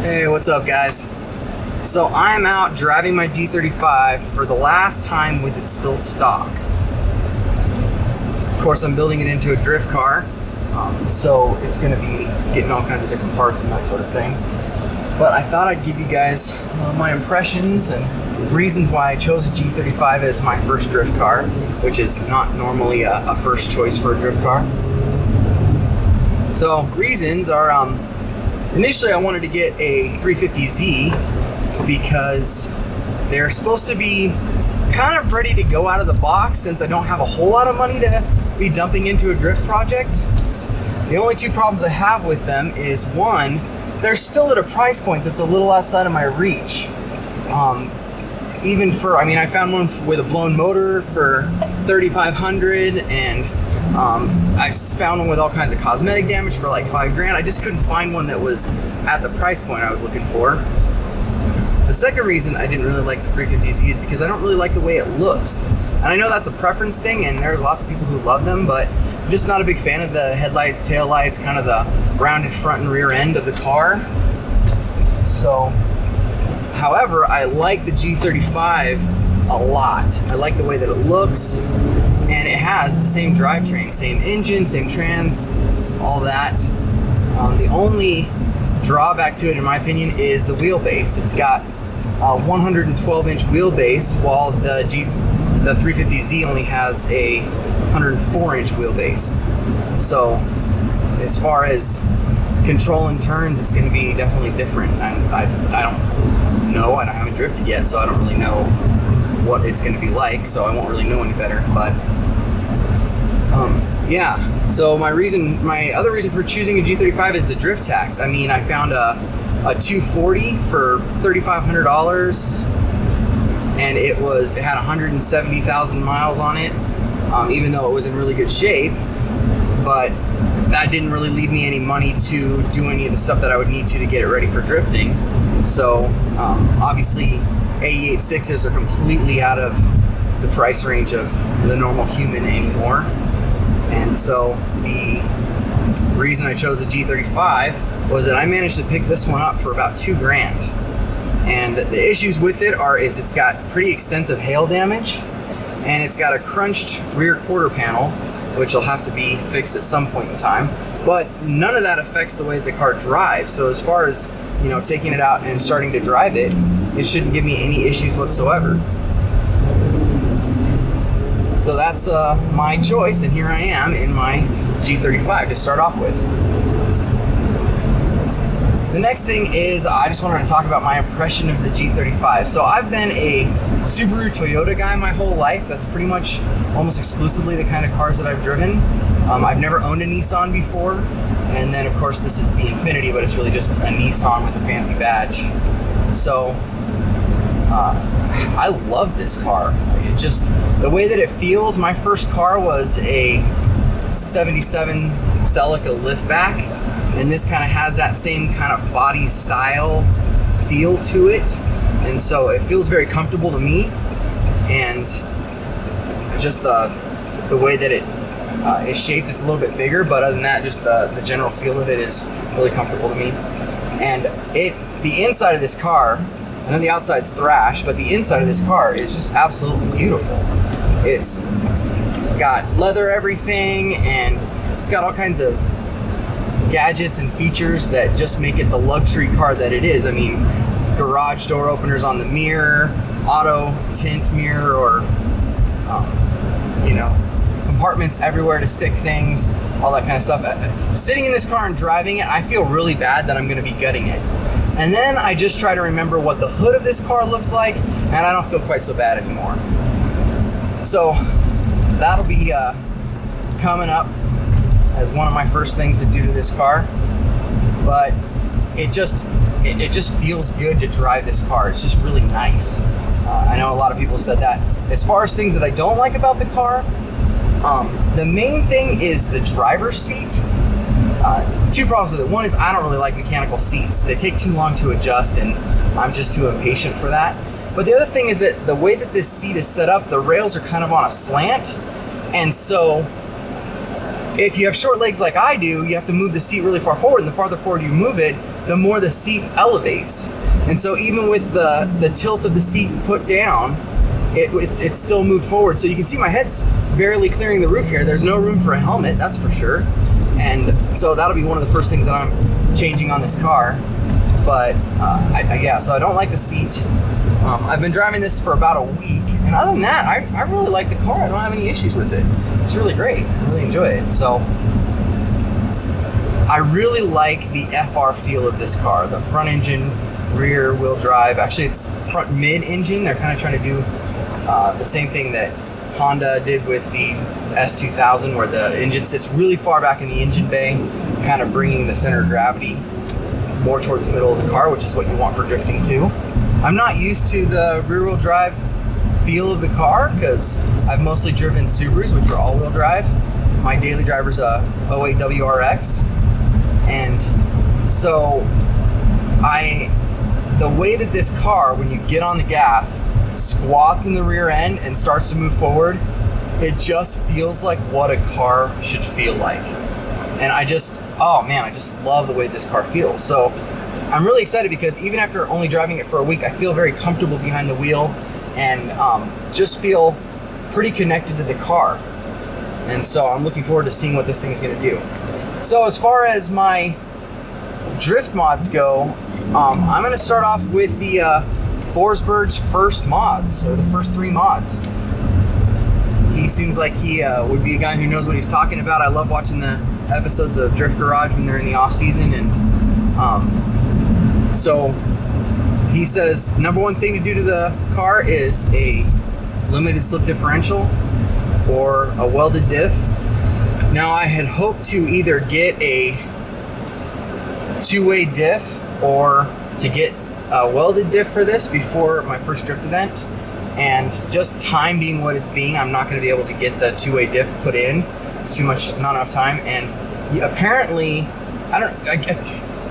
Hey, what's up, guys? So I'm out driving my G35 for the last time with it still stock. Of course, I'm building it into a drift car, so it's going to be getting all kinds of different parts and that sort of thing. But I thought I'd give you guys my impressions and reasons why I chose a G35 as my first drift car, which is not normally a first choice for a drift car. So reasons are, initially I wanted to get a 350Z because they're supposed to be kind of ready to go out of the box since I don't have a whole lot of money to be dumping into a drift project. The only two problems I have with them is, one, they're still at a price point that's a little outside of my reach. I found one with a blown motor for $3,500, and I found one with all kinds of cosmetic damage for like $5,000. I just couldn't find one that was at the price point I was looking for. The second reason I didn't really like the 350Z is because I don't really like the way it looks. And I know that's a preference thing, and there's lots of people who love them, but I'm just not a big fan of the headlights, taillights, kind of the rounded front and rear end of the car. So, however, I like the G35 a lot. I like the way that it looks, and it has the same drivetrain, same engine, same trans, all that. The only drawback to it, in my opinion, is the wheelbase. It's got a 112-inch wheelbase, while the 350Z only has a 104-inch wheelbase. So, as far as controlling turns, it's going to be definitely different. I don't know. I haven't drifted yet, so I don't really know what it's going to be like, so I won't really know any better. But yeah, so my other reason for choosing a G35 is the drift tax. I mean, I found a 240 for $3,500, and it had 170,000 miles on it, even though it was in really good shape. But that didn't really leave me any money to do any of the stuff that I would need to get it ready for drifting. So obviously AE86s are completely out of the price range of the normal human anymore. And so the reason I chose the G35 was that I managed to pick this one up for about $2,000. And the issues with it is it's got pretty extensive hail damage, and it's got a crunched rear quarter panel, which will have to be fixed at some point in time. But none of that affects the way the car drives. So as far as, taking it out and starting to drive it, it shouldn't give me any issues whatsoever. So that's my choice, and here I am in my G35 to start off with. The next thing is I just wanted to talk about my impression of the G35. So I've been a Subaru Toyota guy my whole life. That's pretty much almost exclusively the kind of cars that I've driven. I've never owned a Nissan before. And then, of course, this is the Infiniti, but it's really just a Nissan with a fancy badge. So I love this car. It just, the way that it feels. My first car was a 77 Celica liftback, and this kind of has that same kind of body style feel to it, and so it feels very comfortable to me. And just the way that it is shaped, it's a little bit bigger, but other than that, just the general feel of it is really comfortable to me. And the inside of this car, I know the outside's thrash, but the inside of this car is just absolutely beautiful. It's got leather everything, and it's got all kinds of gadgets and features that just make it the luxury car that it is. I mean, garage door openers on the mirror, auto tint mirror, or compartments everywhere to stick things, all that kind of stuff. Sitting in this car and driving it, I feel really bad that I'm going to be gutting it. And then I just try to remember what the hood of this car looks like, and I don't feel quite so bad anymore. So that'll be coming up as one of my first things to do to this car. But it just feels good to drive this car. It's just really nice. I know a lot of people said that. As far as things that I don't like about the car, the main thing is the driver's seat. Two problems with it. One is I don't really like mechanical seats. They take too long to adjust, and I'm just too impatient for that. But the other thing is that the way that this seat is set up, the rails are kind of on a slant, and so if you have short legs like I do, you have to move the seat really far forward, and the farther forward you move it, the more the seat elevates. And so even with the tilt of the seat put down, it's still moved forward. So you can see my head's barely clearing the roof here. There's no room for a helmet, that's for sure. And so that'll be one of the first things that I'm changing on this car. But so I don't like the seat. I've been driving this for about a week, and other than that, I really like the car. I don't have any issues with it. It's really great. I really enjoy it. So I really like the FR feel of this car. The front engine, rear wheel drive. Actually, it's front mid engine. They're kind of trying to do the same thing that Honda did with the S2000, where the engine sits really far back in the engine bay, kind of bringing the center of gravity more towards the middle of the car, which is what you want for drifting too. I'm not used to the rear wheel drive feel of the car because I've mostly driven Subarus, which are all wheel drive. My daily driver's a 08 WRX, and so the way that this car, when you get on the gas, squats in the rear end and starts to move forward, it just feels like what a car should feel like. And I just love the way this car feels. So I'm really excited because even after only driving it for a week, I feel very comfortable behind the wheel and just feel pretty connected to the car. And so I'm looking forward to seeing what this thing's gonna do. So as far as my drift mods go, I'm gonna start off with the Forsberg's first mods, or the first 3 mods. He seems like he would be a guy who knows what he's talking about. I love watching the episodes of Drift Garage when they're in the off season, and so he says number 1 thing to do to the car is a limited slip differential or a welded diff. Now I had hoped to either get a 2-way diff or to get a welded diff for this before my first drift event, and just time being what it's being, I'm not going to be able to get the 2-way diff put in. It's too much, not enough time. And apparently,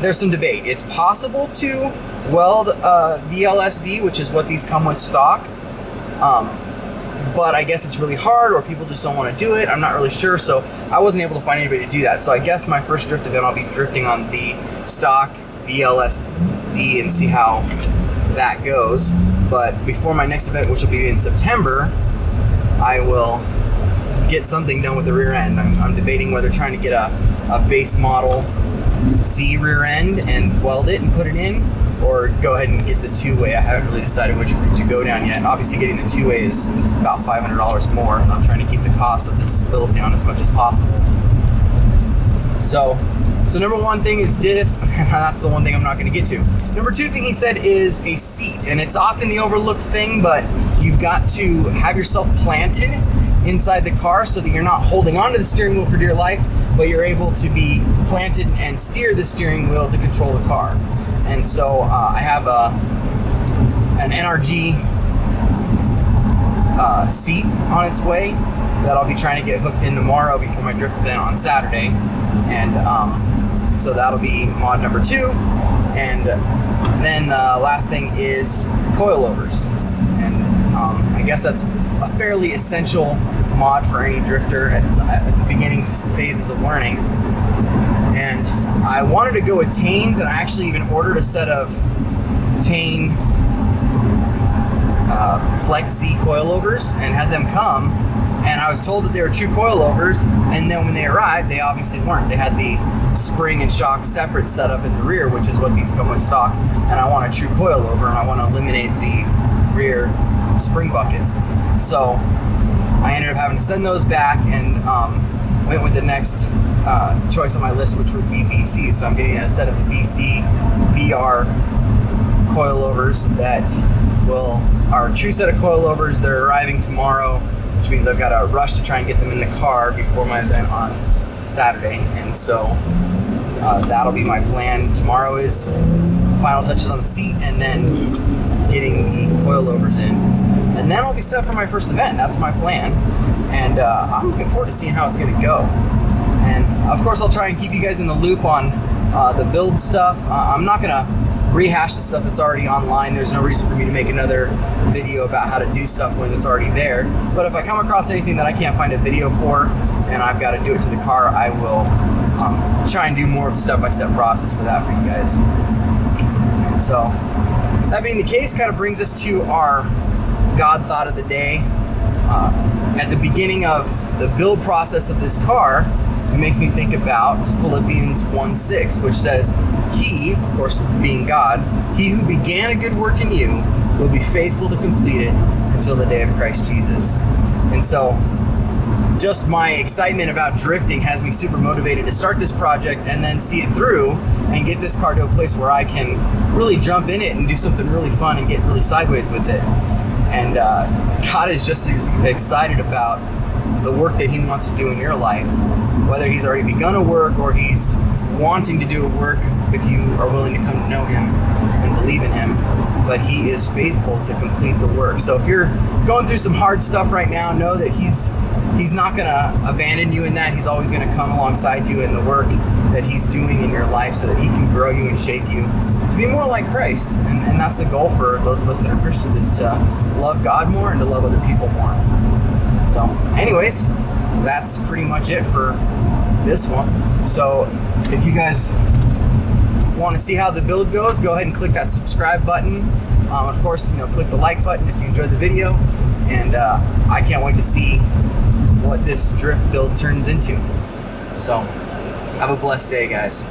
there's some debate. It's possible to weld VLSD, which is what these come with stock, but I guess it's really hard, or people just don't want to do it. I'm not really sure, so I wasn't able to find anybody to do that. So I guess my first drift event, I'll be drifting on the stock VLSD and see how that goes. But before my next event, which will be in September, I will get something done with the rear end. I'm debating whether trying to get a base model Z rear end and weld it and put it in, or go ahead and get the 2-way. I haven't really decided which route to go down yet. Obviously getting the 2-way is about $500 more, and I'm trying to keep the cost of this build down as much as possible. So number 1 thing is diff. That's the one thing I'm not going to get to. Number 2 thing he said is a seat, and it's often the overlooked thing, but you've got to have yourself planted inside the car so that you're not holding onto the steering wheel for dear life, but you're able to be planted and steer the steering wheel to control the car. And so I have an NRG seat on its way that I'll be trying to get hooked in tomorrow before my drift event on Saturday. And so that'll be mod number 2. And then last thing is coilovers. And I guess that's a fairly essential mod for any drifter at the beginning phases of learning. And I wanted to go with Tane's, and I actually even ordered a set of Tane Flex Z coilovers and had them come. And I was told that they were true coilovers, and then when they arrived, they obviously weren't. They had the spring and shock separate setup in the rear, which is what these come with stock. And I want a true coilover, and I want to eliminate the rear spring buckets. So I ended up having to send those back, and went with the next choice on my list, which would be BC. So I'm getting a set of the BC BR coilovers that are a true set of coilovers. They're arriving tomorrow, which means I've got to rush to try and get them in the car before my event on Saturday. And so that'll be my plan. Tomorrow is final touches on the seat, and then getting the coilovers in. And then I'll be set for my first event. That's my plan. And I'm looking forward to seeing how it's going to go. And of course, I'll try and keep you guys in the loop on the build stuff. I'm not going to rehash the stuff that's already online. There's no reason for me to make another video about how to do stuff when it's already there. But if I come across anything that I can't find a video for and I've got to do it to the car, I will try and do more of a step-by-step process for that for you guys. And so, that being the case, kind of brings us to our God thought of the day. At the beginning of the build process of this car, it makes me think about Philippians 1:6, which says, He, of course being God, He who began a good work in you will be faithful to complete it until the day of Christ Jesus. And so, just my excitement about drifting has me super motivated to start this project and then see it through and get this car to a place where I can really jump in it and do something really fun and get really sideways with it. And God is just as excited about the work that He wants to do in your life, whether He's already begun a work or He's wanting to do a work if you are willing to come to know Him and believe in Him. But He is faithful to complete the work. So if you're going through some hard stuff right now, know that He's not going to abandon you in that. He's always going to come alongside you in the work that He's doing in your life so that He can grow you and shape you to be more like Christ. And that's the goal for those of us that are Christians, is to love God more and to love other people more. So anyways, that's pretty much it for this one. So if you guys want to see how the build goes, go ahead and click that subscribe button. Of course, click the like button if you enjoyed the video. And I can't wait to see what this drift build turns into. So have a blessed day, guys.